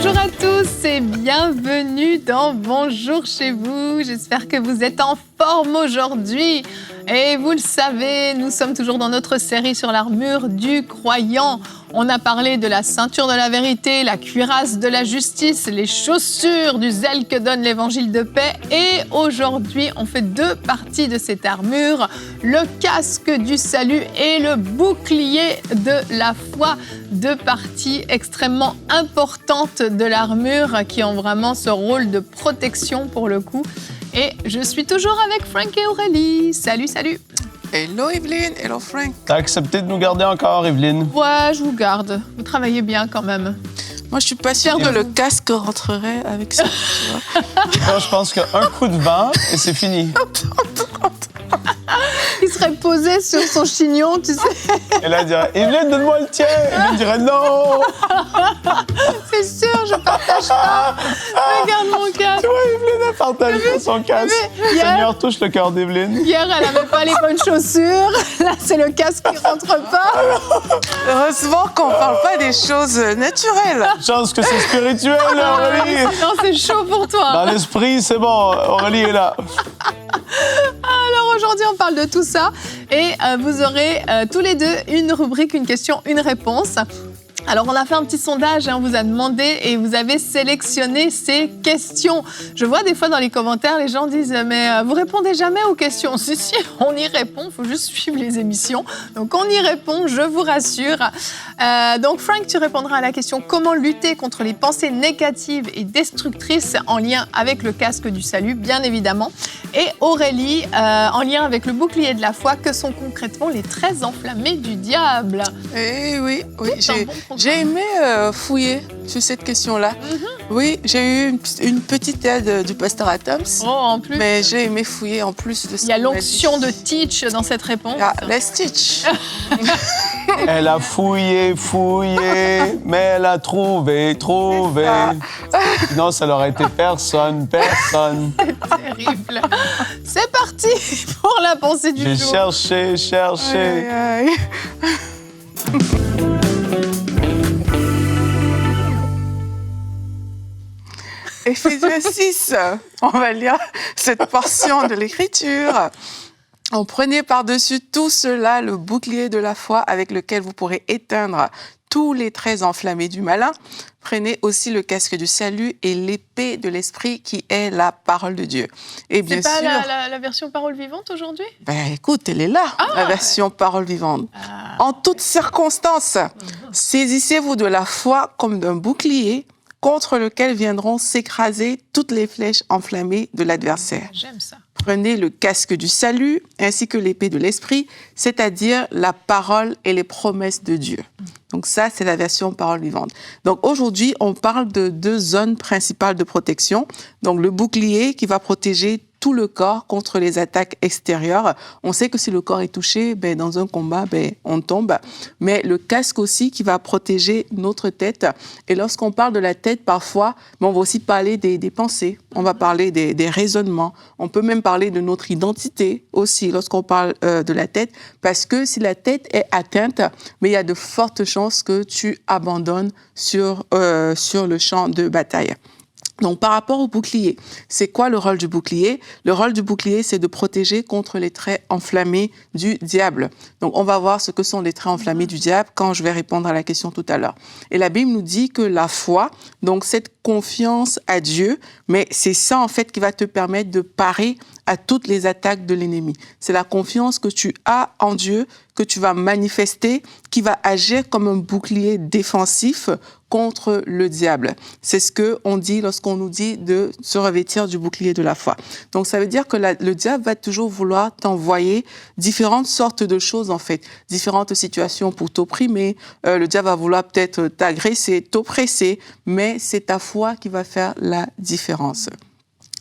Bonjour à tous et bienvenue dans Bonjour chez vous. J'espère que vous êtes en forme aujourd'hui. Et vous le savez, nous sommes toujours dans notre série sur l'armure du croyant. On a parlé de la ceinture de la vérité, la cuirasse de la justice, les chaussures du zèle que donne l'évangile de paix. Et aujourd'hui, on fait deux parties de cette armure, le casque du salut et le bouclier de la foi. Deux parties extrêmement importantes de l'armure qui ont vraiment ce rôle de protection pour le coup. Et je suis toujours avec Frank et Aurélie. Salut, salut. Hello Evelyne, hello Frank. T'as accepté de nous garder encore, Evelyne? Ouais, je vous garde. Vous travaillez bien quand même. Moi, je suis pas sûre que le casque rentrerait avec ça. Tu vois. Moi, je pense qu'un coup de vent et c'est fini. Il serait posé sur son chignon, tu sais. Et là, elle dirait, Evelyne, donne-moi le tien. Evelyne dirait, non. C'est sûr, je partage pas. Regarde mon casque. Tu vois, Evelyne, elle partage pas son casque. hier- Seigneur, touche le cœur d'Evelyne. Hier, elle avait pas les bonnes chaussures. Là, c'est le casque qui rentre pas. Heureusement qu'on parle pas des choses naturelles. Chance que c'est spirituel, Aurélie. Non, c'est chaud pour toi. Dans l'esprit, c'est bon. Aurélie est là. Alors aujourd'hui, on parle de tout ça et vous aurez tous les deux une rubrique, une question, une réponse. Alors, on a fait un petit sondage, on vous a demandé et vous avez sélectionné ces questions. Je vois des fois dans les commentaires, les gens disent « Mais vous répondez jamais aux questions ?» Si, on y répond, il faut juste suivre les émissions. Donc, on y répond, je vous rassure. Donc, Frank, tu répondras à la question « Comment lutter contre les pensées négatives et destructrices en lien avec le casque du salut ?» bien évidemment. Et Aurélie, en lien avec le bouclier de la foi, que sont concrètement les traits enflammés du diable? Eh oui, C'est un bon j'ai aimé fouiller sur cette question-là. Oui, j'ai eu une petite aide du pasteur Adams, Oh, en plus, mais j'ai aimé fouiller en plus de ça. il y a l'onction de Teach dans cette réponse. Ah, les Stitch. Elle a fouillé, mais elle a trouvé. Sinon, ça n'aurait été personne. Terrible. C'est parti pour la pensée du J'ai jour. cherché. Aïe, aïe. Éphésiens 6, on va lire cette portion de l'Écriture. On prenait par-dessus tout cela le bouclier de la foi avec lequel vous pourrez éteindre tous les traits enflammés du malin. Prenez aussi le casque du salut et l'épée de l'esprit qui est la parole de Dieu. Et bien C'est pas sûr, la version parole vivante aujourd'hui? écoute, elle est là, la version parole vivante. En toutes circonstances, saisissez-vous de la foi comme d'un bouclier contre lequel viendront s'écraser toutes les flèches enflammées de l'adversaire. J'aime ça. Prenez le casque du salut ainsi que l'épée de l'esprit, c'est-à-dire la parole et les promesses de Dieu. Donc ça, c'est la version parole vivante. Donc aujourd'hui, on parle de deux zones principales de protection. Donc le bouclier qui va protéger tout le corps contre les attaques extérieures. On sait que si le corps est touché, dans un combat, on tombe. Mais le casque aussi qui va protéger notre tête. Et lorsqu'on parle de la tête, parfois, on va aussi parler des pensées. On va parler des raisonnements. On peut même parler de notre identité aussi lorsqu'on parle de la tête. Parce que si la tête est atteinte, mais il y a de fortes chances que tu abandonnes sur le champ de bataille. Donc, par rapport au bouclier, c'est quoi le rôle du bouclier? Le rôle du bouclier, c'est de protéger contre les traits enflammés du diable. Donc, on va voir ce que sont les traits enflammés du diable quand je vais répondre à la question tout à l'heure. Et la Bible nous dit que la foi, donc cette confiance à Dieu, mais c'est ça, en fait, qui va te permettre de parer à toutes les attaques de l'ennemi. C'est la confiance que tu as en Dieu, que tu vas manifester, qui va agir comme un bouclier défensif contre le diable. C'est ce qu'on dit lorsqu'on nous dit de se revêtir du bouclier de la foi. Donc, ça veut dire que le diable va toujours vouloir t'envoyer différentes sortes de choses, en fait, différentes situations pour t'opprimer. Le diable va vouloir peut-être t'agresser, t'oppresser, mais c'est ta foi qui va faire la différence.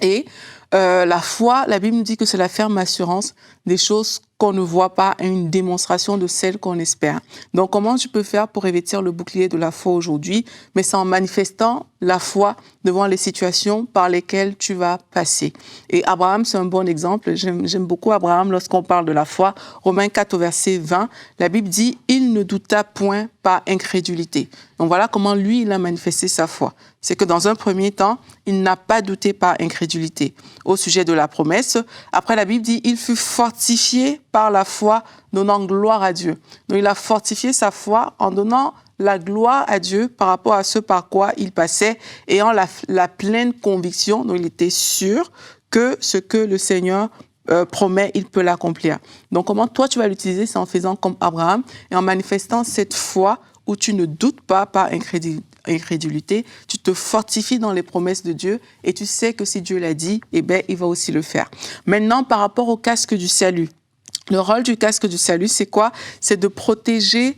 Et la foi, la Bible nous dit que c'est la ferme assurance des choses qu'on ne voit pas et une démonstration de celles qu'on espère. Donc, comment tu peux faire pour revêtir le bouclier de la foi aujourd'hui? Mais c'est en manifestant la foi devant les situations par lesquelles tu vas passer. Et Abraham, c'est un bon exemple. J'aime beaucoup Abraham lorsqu'on parle de la foi. Romains 4 au verset 20, la Bible dit « Il ne douta point par incrédulité ». Donc voilà comment lui, il a manifesté sa foi. C'est que dans un premier temps, il n'a pas douté par incrédulité au sujet de la promesse. Après, la Bible dit « Il fut fortifié par la foi, donnant gloire à Dieu ». Donc il a fortifié sa foi en donnant la gloire à Dieu par rapport à ce par quoi il passait, ayant la pleine conviction, donc il était sûr que ce que le Seigneur promet, il peut l'accomplir. Donc comment toi tu vas l'utiliser, c'est en faisant comme Abraham et en manifestant cette foi où tu ne doutes pas par incrédulité, tu te fortifies dans les promesses de Dieu et tu sais que si Dieu l'a dit, eh bien, il va aussi le faire. Maintenant, par rapport au casque du salut, le rôle du casque du salut, c'est quoi? C'est de protéger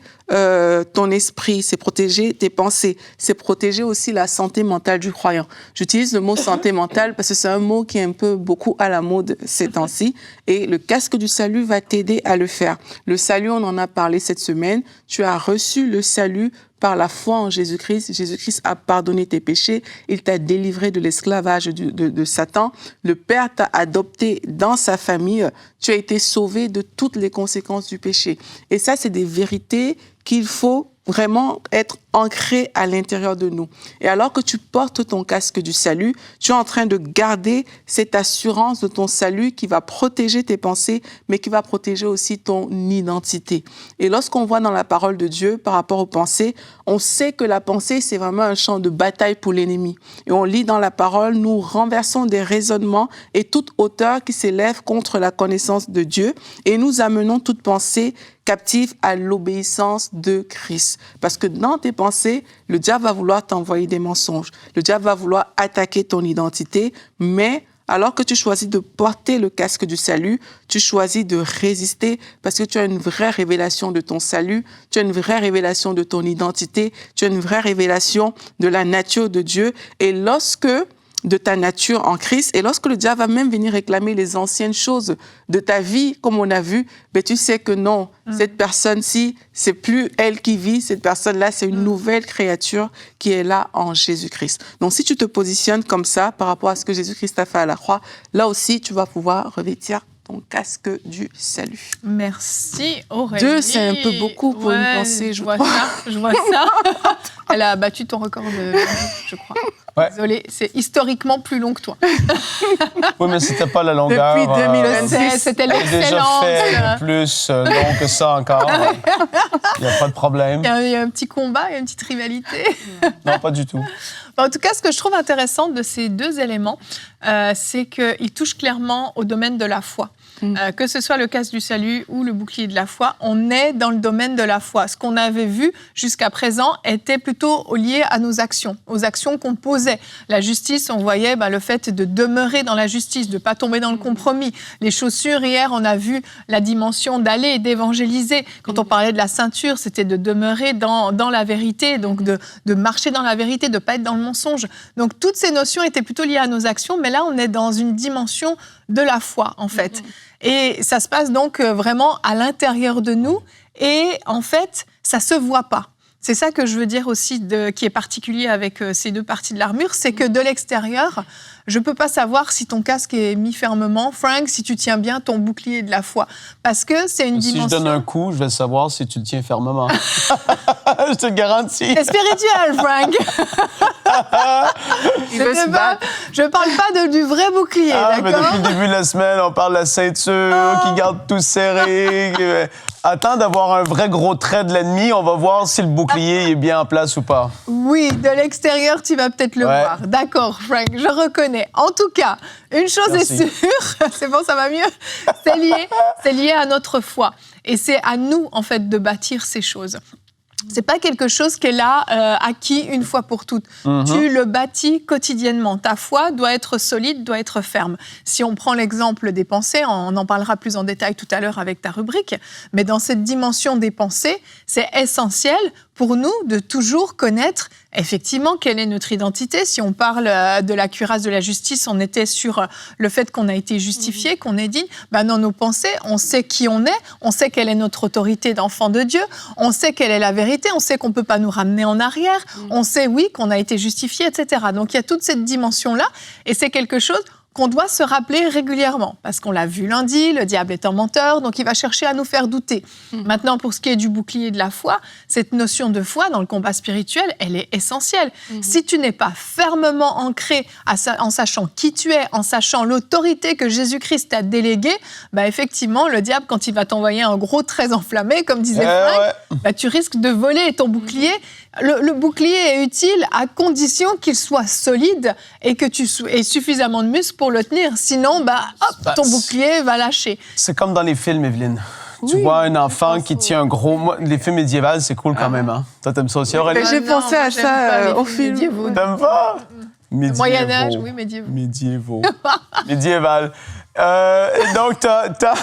ton esprit, c'est protéger tes pensées, c'est protéger aussi la santé mentale du croyant. J'utilise le mot santé mentale parce que c'est un mot qui est un peu beaucoup à la mode ces temps-ci et le casque du salut va t'aider à le faire. Le salut, on en a parlé cette semaine. Tu as reçu le salut par la foi en Jésus-Christ. Jésus-Christ a pardonné tes péchés. Il t'a délivré de l'esclavage de Satan. Le Père t'a adopté dans sa famille. Tu as été sauvé de toutes les conséquences du péché. Et ça, c'est des vérités qu'il faut vraiment être ancré à l'intérieur de nous. Et alors que tu portes ton casque du salut, tu es en train de garder cette assurance de ton salut qui va protéger tes pensées, mais qui va protéger aussi ton identité. Et lorsqu'on voit dans la parole de Dieu par rapport aux pensées, on sait que la pensée, c'est vraiment un champ de bataille pour l'ennemi. Et on lit dans la parole, nous renversons des raisonnements et toute hauteur qui s'élève contre la connaissance de Dieu et nous amenons toute pensée captive à l'obéissance de Christ. Parce que dans tes pensées, le diable va vouloir t'envoyer des mensonges. Le diable va vouloir attaquer ton identité, mais alors que tu choisis de porter le casque du salut, tu choisis de résister parce que tu as une vraie révélation de ton salut, tu as une vraie révélation de ton identité, tu as une vraie révélation de la nature de Dieu. Et lorsque de ta nature en Christ. Et lorsque le diable va même venir réclamer les anciennes choses de ta vie, comme on a vu, ben tu sais que non, cette personne-ci, c'est plus elle qui vit, cette personne-là, c'est une nouvelle créature qui est là en Jésus-Christ. Donc, si tu te positionnes comme ça par rapport à ce que Jésus-Christ a fait à la croix, là aussi, tu vas pouvoir revêtir ton casque du salut. Merci Aurélie. 2, c'est un peu beaucoup pour une pensée, je crois. Je vois ça. Elle a battu ton record de je crois. Ouais. Désolée, c'est historiquement plus long que toi. Oui, mais c'était pas la longueur. Depuis 2026. C'était J'ai déjà l'excellence. fait plus long que ça encore. Il n'y a pas de problème. Il y a un petit combat, il y a une petite rivalité. Non, pas du tout. En tout cas, ce que je trouve intéressant de ces deux éléments, c'est qu'ils touchent clairement au domaine de la foi. Que ce soit le casque du salut ou le bouclier de la foi, on est dans le domaine de la foi. Ce qu'on avait vu jusqu'à présent était plutôt lié à nos actions, aux actions qu'on posait. La justice, on voyait le fait de demeurer dans la justice, de ne pas tomber dans le compromis. Les chaussures, hier, on a vu la dimension d'aller et d'évangéliser. Quand on parlait de la ceinture, c'était de demeurer dans la vérité, donc de marcher dans la vérité, de ne pas être dans le mensonge. Donc toutes ces notions étaient plutôt liées à nos actions, mais là, on est dans une dimension de la foi, en fait. Et ça se passe donc vraiment à l'intérieur de nous. Et en fait, ça ne se voit pas. C'est ça que je veux dire aussi, qui est particulier avec ces deux parties de l'armure, c'est que de l'extérieur, je ne peux pas savoir si ton casque est mis fermement, Frank, si tu tiens bien ton bouclier de la foi. Parce que c'est une dimension... Si je donne un coup, je vais savoir si tu le tiens fermement. Je te garantis. C'est spirituel, Frank. Je ne parle pas du vrai bouclier, mais d'accord? depuis le début de la semaine, on parle de la ceinture qui garde tout serré. Attends d'avoir un vrai gros trait de l'ennemi, on va voir si le bouclier est bien en place ou pas. Oui, de l'extérieur, tu vas peut-être le voir. D'accord, Frank, je reconnais. En tout cas, une chose est sûre, c'est bon, ça va mieux, c'est lié à notre foi. Et c'est à nous, en fait, de bâtir ces choses. C'est pas quelque chose qui est là, acquis une fois pour toutes. Tu le bâtis quotidiennement. Ta foi doit être solide, doit être ferme. Si on prend l'exemple des pensées, on en parlera plus en détail tout à l'heure avec ta rubrique, mais dans cette dimension des pensées, c'est essentiel pour nous de toujours connaître effectivement quelle est notre identité. Si on parle de la cuirasse de la justice, on était sur le fait qu'on a été justifié, qu'on est digne. Dans nos pensées, on sait qui on sait quelle est notre autorité d'enfant de Dieu, on sait quelle est la vérité, on sait qu'on ne peut pas nous ramener en arrière, on sait, oui, qu'on a été justifié, etc. Donc il y a toute cette dimension-là, et c'est quelque chose qu'on doit se rappeler régulièrement, parce qu'on l'a vu lundi, le diable est un menteur, donc il va chercher à nous faire douter. Maintenant, pour ce qui est du bouclier de la foi, cette notion de foi dans le combat spirituel, elle est essentielle. Si tu n'es pas fermement ancré en sachant qui tu es, en sachant l'autorité que Jésus-Christ t'a déléguée, effectivement, le diable, quand il va t'envoyer un gros trait enflammé, comme disait Frank, tu risques de voler ton bouclier. Le bouclier est utile à condition qu'il soit solide et que tu aies suffisamment de muscles pour le tenir. Sinon, ton bouclier va lâcher. C'est comme dans les films, Evelyne. Tu vois un enfant qui tient un gros... Les films médiévaux, c'est cool quand même. Hein? Toi, t'aimes ça aussi, Aurélie? J'ai pensé à ça au film. T'aimes pas? Moyen-Âge, oui, médiévaux. Médiéval. Et donc, t'as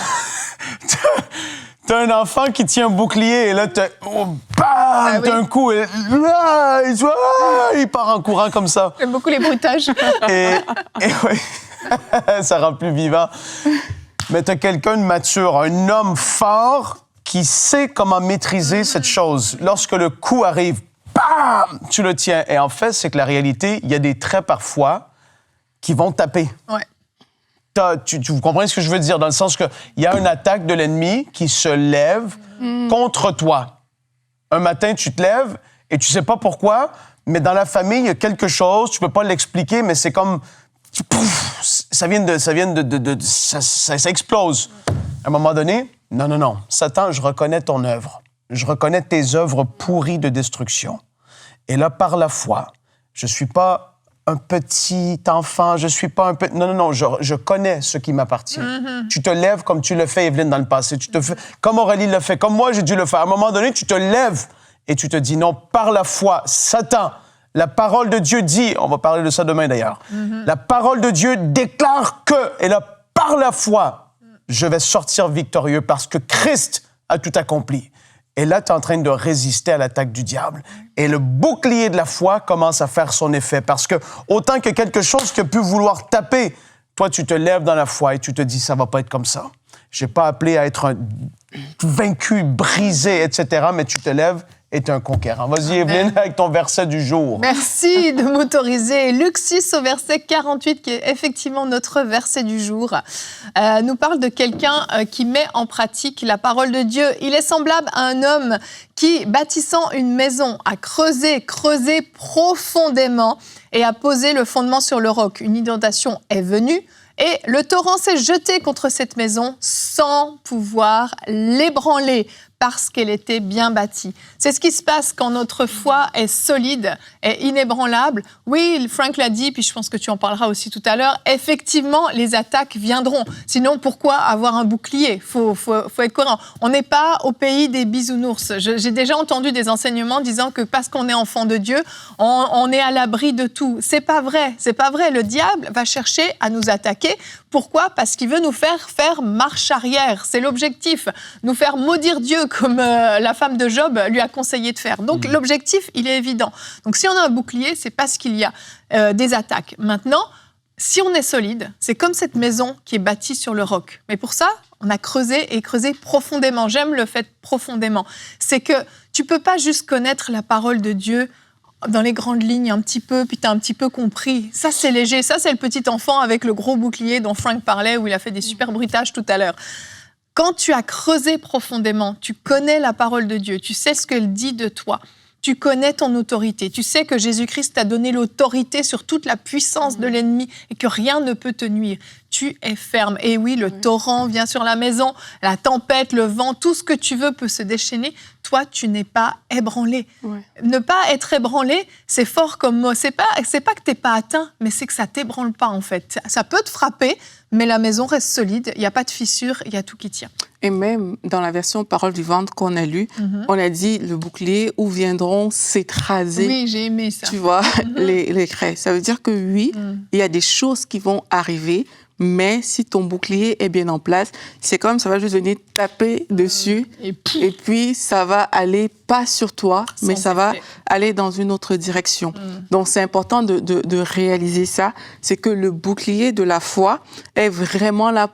un enfant qui tient un bouclier et là, d'un coup, il part en courant comme ça. J'aime beaucoup les bruitages. Et oui, ça rend plus vivant. Mais t'as quelqu'un de mature, un homme fort qui sait comment maîtriser cette chose. Lorsque le coup arrive, bam, tu le tiens. Et en fait, c'est que la réalité, il y a des traits parfois qui vont taper. Ouais. Vous comprenez ce que je veux dire? Dans le sens qu'il y a une attaque de l'ennemi qui se lève contre toi. Un matin, tu te lèves et tu sais pas pourquoi, mais dans la famille, il y a quelque chose, tu peux pas l'expliquer, mais c'est comme... Pouf, ça explose. À un moment donné, non. Satan, je reconnais ton œuvre. Je reconnais tes œuvres pourries de destruction. Et là, par la foi, je suis pas un petit enfant, je suis pas un petit... Non, je connais ce qui m'appartient. Tu te lèves comme tu le fais, Evelyne, dans le passé. Tu te fais comme Aurélie le fait, comme moi, j'ai dû le faire. À un moment donné, tu te lèves et tu te dis non, par la foi, Satan, la parole de Dieu dit, on va parler de ça demain d'ailleurs, la parole de Dieu déclare que, et là, par la foi, je vais sortir victorieux parce que Christ a tout accompli. Et là, tu es en train de résister à l'attaque du diable. Et le bouclier de la foi commence à faire son effet. Parce que autant que quelque chose qui a pu vouloir taper, toi, tu te lèves dans la foi et tu te dis, ça va pas être comme ça. Je n'ai pas appelé à être un vaincu, brisé, etc., mais tu te lèves et tu es un conquérant. Vas-y, Evelyne, avec ton verset du jour. Merci de m'autoriser. Luc 6 au verset 48, qui est effectivement notre verset du jour, nous parle de quelqu'un qui met en pratique la parole de Dieu. Il est semblable à un homme qui, bâtissant une maison, a creusé profondément et a posé le fondement sur le roc. Une inondation est venue et le torrent s'est jeté contre cette maison sans pouvoir l'ébranler, parce qu'elle était bien bâtie. C'est ce qui se passe quand notre foi est solide, est inébranlable. Oui, Frank l'a dit, puis je pense que tu en parleras aussi tout à l'heure, effectivement, les attaques viendront. Sinon, pourquoi avoir un bouclier? Faut être cohérent. On n'est pas au pays des bisounours. J'ai déjà entendu des enseignements disant que parce qu'on est enfant de Dieu, on est à l'abri de tout. C'est pas vrai. Le diable va chercher à nous attaquer. Pourquoi? Parce qu'il veut nous faire marche arrière. C'est l'objectif. Nous faire maudire Dieu, comme la femme de Job lui a conseillé de faire. Donc l'objectif, il est évident. Donc si on a un bouclier, c'est parce qu'il y a des attaques. Maintenant, si on est solide, c'est comme cette maison qui est bâtie sur le roc. Mais pour ça, on a creusé profondément. J'aime le fait profondément. C'est que tu peux pas juste connaître la parole de Dieu dans les grandes lignes un petit peu, puis tu as un petit peu compris. Ça, c'est léger. Ça, c'est le petit enfant avec le gros bouclier dont Frank parlait, où il a fait des super bruitages tout à l'heure. Quand tu as creusé profondément, tu connais la parole de Dieu, tu sais ce qu'elle dit de toi, tu connais ton autorité, tu sais que Jésus-Christ t'a donné l'autorité sur toute la puissance de l'ennemi et que rien ne peut te nuire. Tu es ferme. Et oui, le torrent vient sur la maison, la tempête, le vent, tout ce que tu veux peut se déchaîner. Toi, tu n'es pas ébranlé. Ouais. Ne pas être ébranlé, c'est fort comme mot. C'est pas que t'es pas atteint, mais c'est que ça t'ébranle pas, en fait. Ça peut te frapper, mais la maison reste solide. Il n'y a pas de fissure, il y a tout qui tient. Et même dans la version Parole vivante qu'on a lue, on a dit le bouclier où viendront s'écraser. Oui, j'ai aimé ça. Tu vois, les craies. Ça veut dire que oui, il y a des choses qui vont arriver, mais si ton bouclier est bien en place, c'est comme ça va juste venir taper dessus et puis ça va aller pas sur toi, mais ça va aller dans une autre direction. Donc c'est important de réaliser ça, c'est que le bouclier de la foi est vraiment là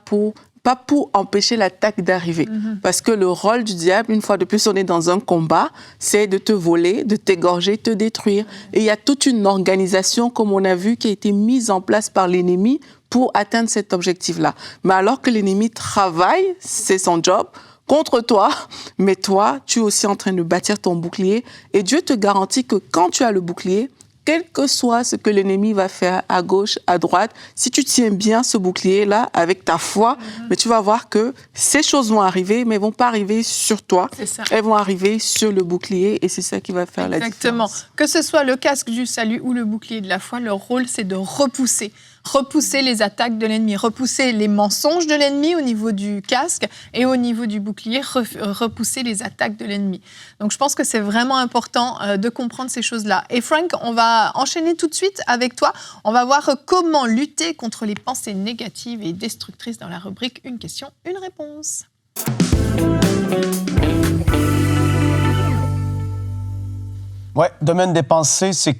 pas pour empêcher l'attaque d'arriver. Parce que le rôle du diable, une fois de plus, on est dans un combat, c'est de te voler, de t'égorger, te détruire. Et il y a toute une organisation, comme on a vu, qui a été mise en place par l'ennemi pour atteindre cet objectif-là. Mais alors que l'ennemi travaille, c'est son job, contre toi, mais toi, tu es aussi en train de bâtir ton bouclier. Et Dieu te garantit que quand tu as le bouclier, quel que soit ce que l'ennemi va faire à gauche, à droite, si tu tiens bien ce bouclier-là avec ta foi, mais tu vas voir que ces choses vont arriver, mais elles ne vont pas arriver sur toi. Elles vont arriver sur le bouclier et c'est ça qui va faire la différence. Exactement. Que ce soit le casque du salut ou le bouclier de la foi, leur rôle, c'est de repousser les attaques de l'ennemi, repousser les mensonges de l'ennemi au niveau du casque et au niveau du bouclier, repousser les attaques de l'ennemi. Donc je pense que c'est vraiment important de comprendre ces choses-là. Et Frank, on va enchaîner tout de suite avec toi. On va voir comment lutter contre les pensées négatives et destructrices dans la rubrique Une question, une réponse. Ouais, domaine des pensées, c'est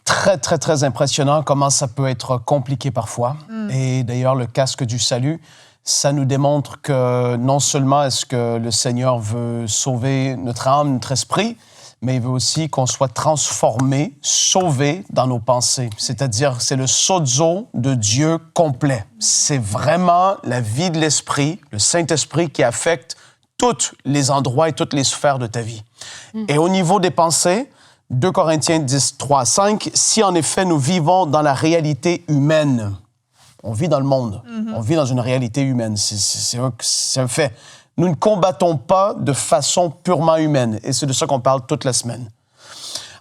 très, très, très impressionnant comment ça peut être compliqué parfois. Et d'ailleurs, le casque du salut, ça nous démontre que non seulement est-ce que le Seigneur veut sauver notre âme, notre esprit, mais il veut aussi qu'on soit transformé, sauvé dans nos pensées. C'est-à-dire, c'est le sozo de Dieu complet. C'est vraiment la vie de l'esprit, le Saint-Esprit qui affecte tous les endroits et toutes les sphères de ta vie. Et au niveau des pensées, 2 Corinthiens 10, 3, 5, si en effet nous vivons dans la réalité humaine, on vit dans le monde, on vit dans une réalité humaine, c'est un fait. Nous ne combattons pas de façon purement humaine, et c'est de ça qu'on parle toute la semaine.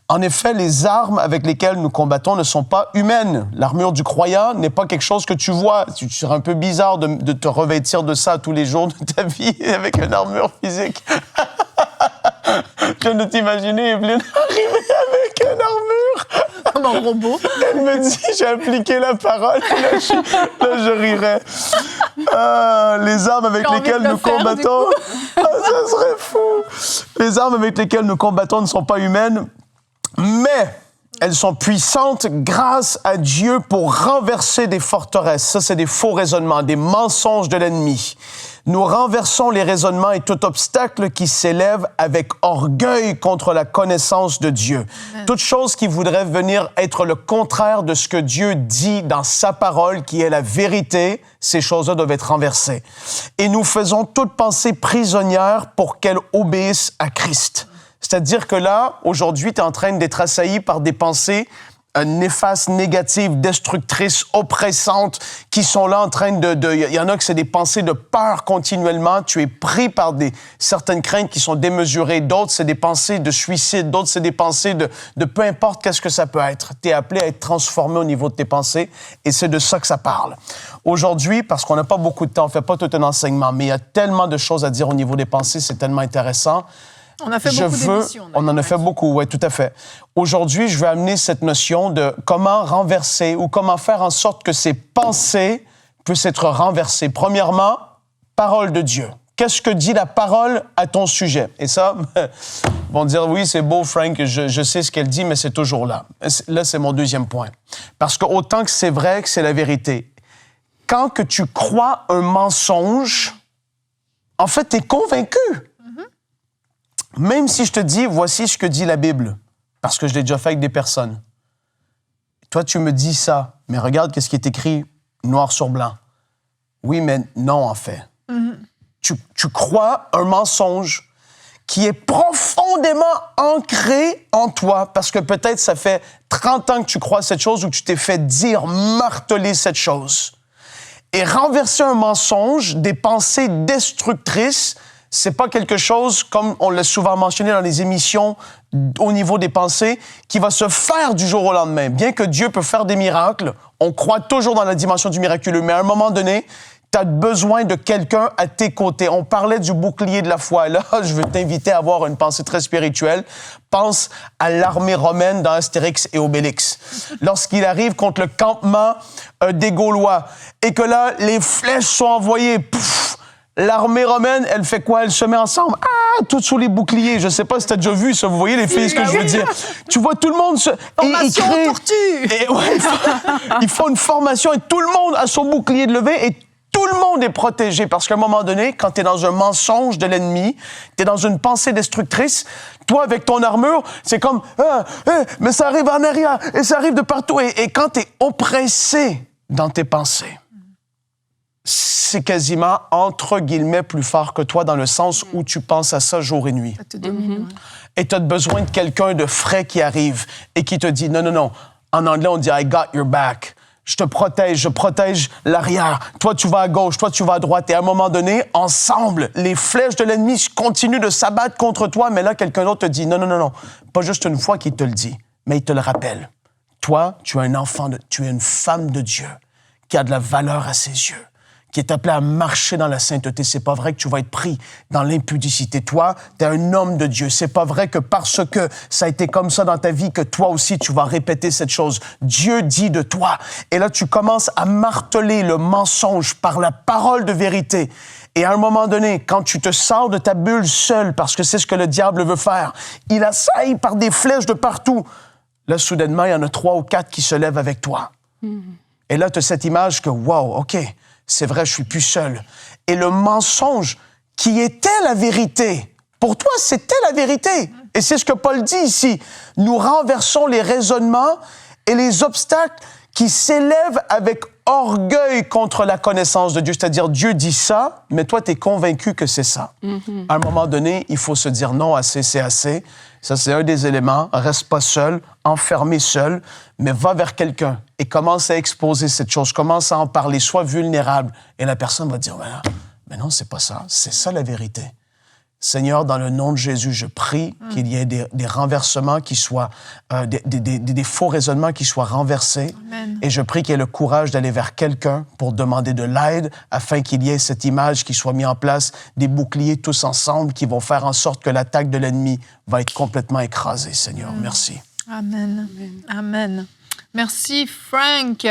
En effet, les armes avec lesquelles nous combattons ne sont pas humaines. L'armure du croyant n'est pas quelque chose que tu vois. Tu serais un peu bizarre de te revêtir de ça tous les jours de ta vie avec une armure physique. Je viens de t'imaginer, Evelyne, arriver avec une armure. Comme un robot. Elle me dit, j'ai appliqué la parole. Là, je rirais. Les armes avec lesquelles nous combattons... ça serait fou. Les armes avec lesquelles nous combattons ne sont pas humaines, mais elles sont puissantes grâce à Dieu pour renverser des forteresses. Ça, c'est des faux raisonnements, des mensonges de l'ennemi. Nous renversons les raisonnements et tout obstacle qui s'élève avec orgueil contre la connaissance de Dieu. Toute chose qui voudrait venir être le contraire de ce que Dieu dit dans sa parole, qui est la vérité, ces choses-là doivent être renversées. Et nous faisons toute pensée prisonnière pour qu'elle obéisse à Christ. C'est-à-dire que là, aujourd'hui, tu es en train d'être assailli par des pensées néfastes, négatives, destructrices, oppressantes, qui sont là en train il y en a que c'est des pensées de peur continuellement. Tu es pris par certaines craintes qui sont démesurées. D'autres, c'est des pensées de suicide. D'autres, c'est des pensées de peu importe qu'est-ce que ça peut être. Tu es appelé à être transformé au niveau de tes pensées et c'est de ça que ça parle. Aujourd'hui, parce qu'on n'a pas beaucoup de temps, on ne fait pas tout un enseignement, mais il y a tellement de choses à dire au niveau des pensées, c'est tellement intéressant. On a fait beaucoup d'émissions. On en a fait beaucoup, oui, tout à fait. Aujourd'hui, je vais amener cette notion de comment renverser ou comment faire en sorte que ces pensées puissent être renversées. Premièrement, parole de Dieu. Qu'est-ce que dit la parole à ton sujet? Et ça, ils vont dire, oui, c'est beau, Frank, je sais ce qu'elle dit, mais c'est toujours là. Là, c'est mon deuxième point. Parce que autant que c'est vrai, que c'est la vérité, quand que tu crois un mensonge, en fait, tu es convaincu. Même si je te dis, voici ce que dit la Bible, parce que je l'ai déjà fait avec des personnes. Toi, tu me dis ça, mais regarde qu'est-ce qui est écrit noir sur blanc. Oui, mais non, en fait. Tu crois un mensonge qui est profondément ancré en toi, parce que peut-être ça fait 30 ans que tu crois cette chose ou que tu t'es fait dire, marteler cette chose. Et renverser un mensonge, des pensées destructrices, c'est pas quelque chose, comme on l'a souvent mentionné dans les émissions au niveau des pensées, qui va se faire du jour au lendemain. Bien que Dieu peut faire des miracles, on croit toujours dans la dimension du miraculeux, mais à un moment donné, Tu as besoin de quelqu'un à tes côtés. On parlait du bouclier de la foi. Là, je veux t'inviter à avoir une pensée très spirituelle. Pense à l'armée romaine dans Astérix et Obélix. Lorsqu'il arrive contre le campement des Gaulois et que là, les flèches sont envoyées, pouf, l'armée romaine, elle fait quoi? Elle se met ensemble, toutes sous les boucliers. Je sais pas si tu as déjà vu ça. Vous voyez les filles, ce que je veux dire? Tu vois tout le monde se... Formation aux tortues! Et, ouais, ils font une formation et tout le monde a son bouclier de levée et tout le monde est protégé parce qu'à un moment donné, quand tu es dans un mensonge de l'ennemi, tu es dans une pensée destructrice, toi, avec ton armure, c'est comme mais ça arrive en arrière et ça arrive de partout. Et quand tu es oppressé dans tes pensées, c'est quasiment, entre guillemets, plus fort que toi dans le sens où tu penses à ça jour et nuit. Ça te domine, Et tu as besoin de quelqu'un de frais qui arrive et qui te dit non, non, non. En anglais, on dit I got your back. Je te protège, je protège l'arrière. Toi, tu vas à gauche, toi, tu vas à droite. Et à un moment donné, ensemble, les flèches de l'ennemi continuent de s'abattre contre toi. Mais là, quelqu'un d'autre te dit, non, non, non, non. Pas juste une fois qu'il te le dit, mais il te le rappelle. Toi, tu es un enfant, tu es une femme de Dieu qui a de la valeur à ses yeux, qui est appelé à marcher dans la sainteté. C'est pas vrai que tu vas être pris dans l'impudicité. Toi, t'es un homme de Dieu. C'est pas vrai que parce que ça a été comme ça dans ta vie que toi aussi, tu vas répéter cette chose. Dieu dit de toi. Et là, tu commences à marteler le mensonge par la parole de vérité. Et à un moment donné, quand tu te sors de ta bulle seul, parce que c'est ce que le diable veut faire, il assaille par des flèches de partout. Là, soudainement, il y en a 3 ou 4 qui se lèvent avec toi. Et là, tu as cette image que, wow, OK, c'est vrai, je suis plus seul. Et le mensonge qui était la vérité, pour toi, c'était la vérité. Et c'est ce que Paul dit ici. Nous renversons les raisonnements et les obstacles qui s'élèvent avec orgueil contre la connaissance de Dieu. C'est-à-dire, Dieu dit ça, mais toi, tu es convaincu que c'est ça. À un moment donné, il faut se dire non, assez, c'est assez. Ça, c'est un des éléments. Reste pas seul, enfermé seul, mais va vers quelqu'un et commence à exposer cette chose, commence à en parler, sois vulnérable. Et la personne va dire, mais non, c'est pas ça, c'est ça la vérité. Seigneur, dans le nom de Jésus, je prie qu'il y ait des renversements qui soient, des faux raisonnements qui soient renversés. Amen. Et je prie qu'il y ait le courage d'aller vers quelqu'un pour demander de l'aide afin qu'il y ait cette image qui soit mise en place, des boucliers tous ensemble qui vont faire en sorte que l'attaque de l'ennemi va être complètement écrasée, Seigneur. Merci. Amen. Amen. Merci, Frank.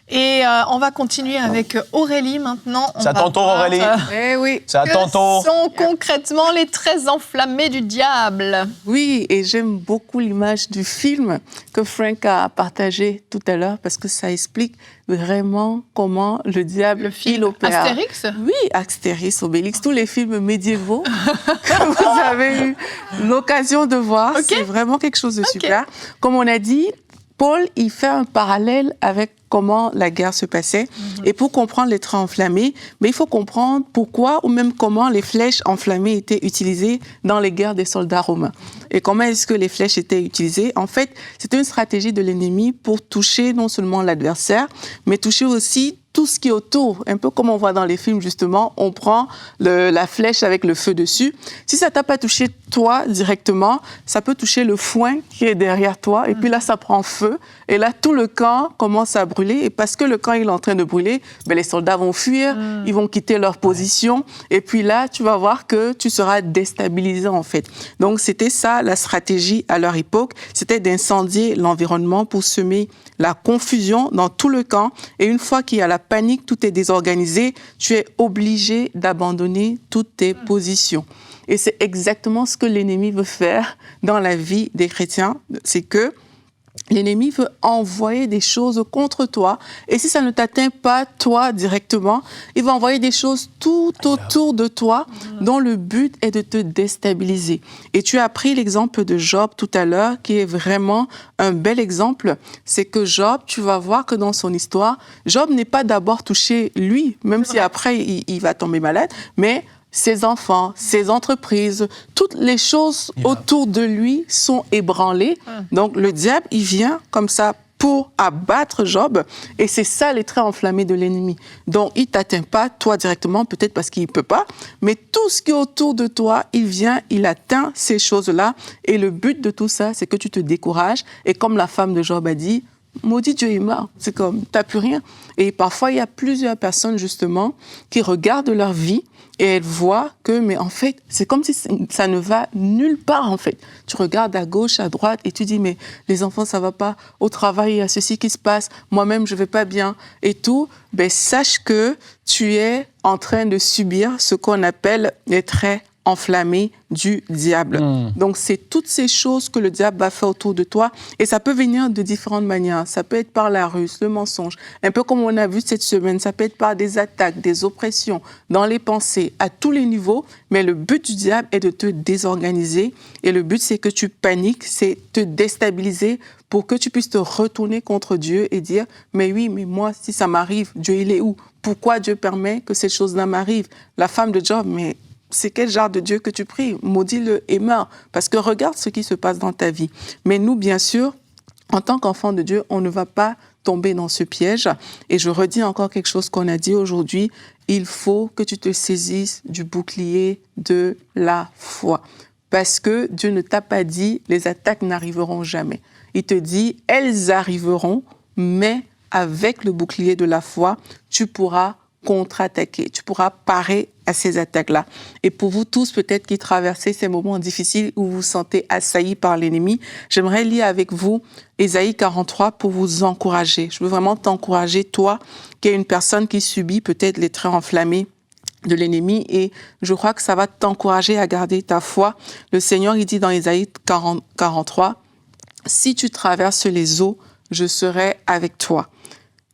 Et on va continuer avec Aurélie maintenant. C'est à ton tour, Aurélie. Eh oui. C'est à ton tour. Quels sont concrètement les traits enflammés du diable? Oui, et j'aime beaucoup l'image du film que Frank a partagé tout à l'heure parce que ça explique vraiment comment le diable il opère. Astérix? Oui, Astérix, Obélix, tous les films médiévaux que vous avez eu l'occasion de voir. Okay. C'est vraiment quelque chose de super. Comme on a dit, Paul, il fait un parallèle avec comment la guerre se passait. Et pour comprendre les traits enflammés, mais il faut comprendre pourquoi ou même comment les flèches enflammées étaient utilisées dans les guerres des soldats romains. Et comment est-ce que les flèches étaient utilisées? En fait, c'était une stratégie de l'ennemi pour toucher non seulement l'adversaire, mais toucher aussi tout ce qui est autour. Un peu comme on voit dans les films, justement, on prend la flèche avec le feu dessus. Si ça t'a pas touché toi directement, ça peut toucher le foin qui est derrière toi. Et puis là, ça prend feu. Et là, tout le camp commence à brûler. Et parce que le camp il est en train de brûler, les soldats vont fuir, ils vont quitter leur position. Et puis là, tu vas voir que tu seras déstabilisé, en fait. Donc, c'était ça, la stratégie à leur époque. C'était d'incendier l'environnement pour semer la confusion dans tout le camp. Et une fois qu'il y a la panique, tout est désorganisé, tu es obligé d'abandonner toutes tes positions. Et c'est exactement ce que l'ennemi veut faire dans la vie des chrétiens. C'est que l'ennemi veut envoyer des choses contre toi. Et si ça ne t'atteint pas, toi, directement, il va envoyer des choses tout autour de toi dont le but est de te déstabiliser. Et tu as pris l'exemple de Job tout à l'heure, qui est vraiment un bel exemple. C'est que Job, tu vas voir que dans son histoire, Job n'est pas d'abord touché, lui, même si après, il va tomber malade, mais ses enfants, ses entreprises, toutes les choses autour de lui sont ébranlées. Donc, le diable, il vient comme ça pour abattre Job. Et c'est ça les traits enflammés de l'ennemi. Donc, il ne t'atteint pas, toi, directement, peut-être parce qu'il ne peut pas, mais tout ce qui est autour de toi, il vient, il atteint ces choses-là. Et le but de tout ça, c'est que tu te décourages. Et comme la femme de Job a dit, maudit Dieu est mort. C'est comme, t'as plus rien. Et parfois, il y a plusieurs personnes, justement, qui regardent leur vie et elles voient que, mais en fait, c'est comme si ça ne va nulle part, en fait. Tu regardes à gauche, à droite, et tu dis, mais les enfants, ça va pas. Au travail, il y a ceci qui se passe. Moi-même, je vais pas bien. Et tout, ben, sache que tu es en train de subir ce qu'on appelle les traits enflammé du diable. Donc, c'est toutes ces choses que le diable va faire autour de toi et ça peut venir de différentes manières. Ça peut être par la ruse, le mensonge, un peu comme on a vu cette semaine. Ça peut être par des attaques, des oppressions, dans les pensées, à tous les niveaux. Mais le but du diable est de te désorganiser et le but, c'est que tu paniques, c'est te déstabiliser pour que tu puisses te retourner contre Dieu et dire « Mais oui, mais moi, si ça m'arrive, Dieu, il est où? Pourquoi Dieu permet que cette chose-là m'arrive ?» La femme de Job, mais c'est quel genre de Dieu que tu pries? Maudis-le et meurs. Parce que regarde ce qui se passe dans ta vie. Mais nous, bien sûr, en tant qu'enfants de Dieu, on ne va pas tomber dans ce piège. Et je redis encore quelque chose qu'on a dit aujourd'hui. Il faut que tu te saisisses du bouclier de la foi. Parce que Dieu ne t'a pas dit « les attaques n'arriveront jamais ». Il te dit « elles arriveront, mais avec le bouclier de la foi, tu pourras contre-attaquer, tu pourras parer à ces attaques-là. Et pour vous tous, peut-être qui traversez ces moments difficiles où vous vous sentez assaillis par l'ennemi, j'aimerais lire avec vous Ésaïe 43 pour vous encourager. Je veux vraiment t'encourager, toi, qui es une personne qui subit peut-être les traits enflammés de l'ennemi, et je crois que ça va t'encourager à garder ta foi. Le Seigneur, il dit dans Ésaïe 43, « Si tu traverses les eaux, je serai avec toi.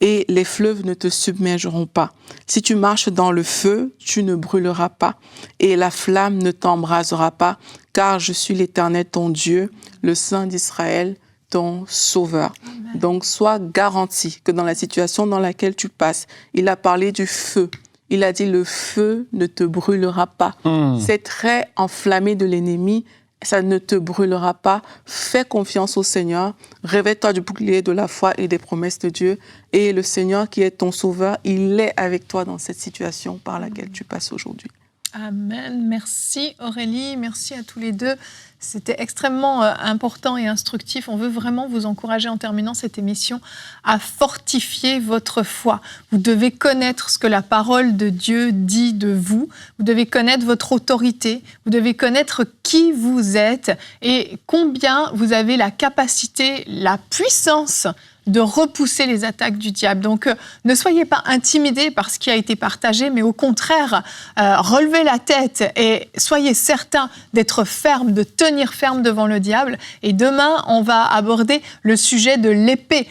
Et les fleuves ne te submergeront pas. Si tu marches dans le feu, tu ne brûleras pas, et la flamme ne t'embrasera pas, car je suis l'Éternel, ton Dieu, le Saint d'Israël, ton Sauveur. » Amen. Donc, sois garanti que dans la situation dans laquelle tu passes, il a parlé du feu. Il a dit, le feu ne te brûlera pas. C'est très enflammé de l'ennemi. Ça ne te brûlera pas. Fais confiance au Seigneur. Revêt-toi du bouclier de la foi et des promesses de Dieu. Et le Seigneur qui est ton sauveur, il est avec toi dans cette situation par laquelle tu passes aujourd'hui. Amen. Merci Aurélie, merci à tous les deux. C'était extrêmement important et instructif. On veut vraiment vous encourager en terminant cette émission à fortifier votre foi. Vous devez connaître ce que la parole de Dieu dit de vous. Vous devez connaître votre autorité. Vous devez connaître qui vous êtes et combien vous avez la capacité, la puissance de repousser les attaques du diable. Donc, ne soyez pas intimidés par ce qui a été partagé, mais au contraire, relevez la tête et soyez certains d'être ferme, de tenir ferme devant le diable. Et demain, on va aborder le sujet de l'épée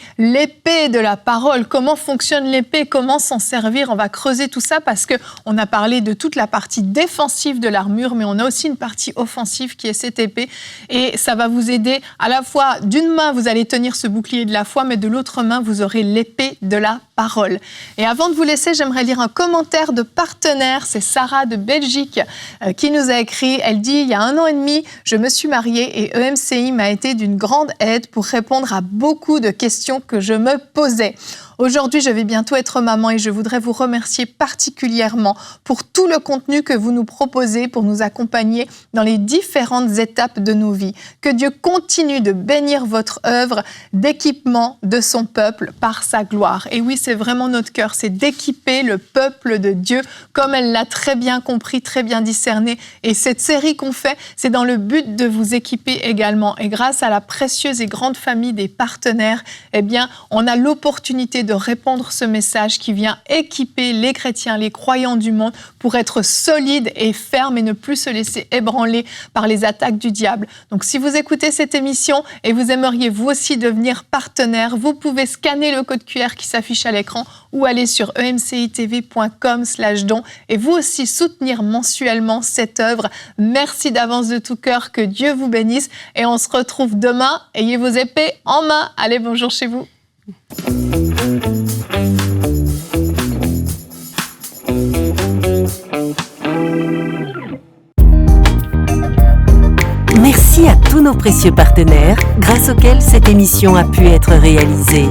de la parole. Comment fonctionne l'épée? Comment s'en servir? On va creuser tout ça parce qu'on a parlé de toute la partie défensive de l'armure, mais on a aussi une partie offensive qui est cette épée. Et ça va vous aider à la fois, d'une main, vous allez tenir ce bouclier de la foi, mais de l'autre main, vous aurez l'épée de la parole. Et avant de vous laisser, j'aimerais lire un commentaire de partenaire. C'est Sarah de Belgique qui nous a écrit. Elle dit « Il y a 1 an et demi, je me suis mariée et EMCI m'a été d'une grande aide pour répondre à beaucoup de questions que je me posais. Aujourd'hui, je vais bientôt être maman et je voudrais vous remercier particulièrement pour tout le contenu que vous nous proposez pour nous accompagner dans les différentes étapes de nos vies. Que Dieu continue de bénir votre œuvre d'équipement de son peuple par sa gloire. » Et oui, c'est vraiment notre cœur, c'est d'équiper le peuple de Dieu comme elle l'a très bien compris, très bien discerné. Et cette série qu'on fait, c'est dans le but de vous équiper également. Et grâce à la précieuse et grande famille des partenaires, eh bien, on a l'opportunité de répandre ce message qui vient équiper les chrétiens, les croyants du monde pour être solides et fermes et ne plus se laisser ébranler par les attaques du diable. Donc, si vous écoutez cette émission et vous aimeriez vous aussi devenir partenaire, vous pouvez scanner le code QR qui s'affiche à l'écran ou aller sur emcitv.com/don et vous aussi soutenir mensuellement cette œuvre. Merci d'avance de tout cœur, que Dieu vous bénisse et on se retrouve demain. Ayez vos épées en main. Allez, bonjour chez vous. Merci à tous nos précieux partenaires grâce auxquels cette émission a pu être réalisée.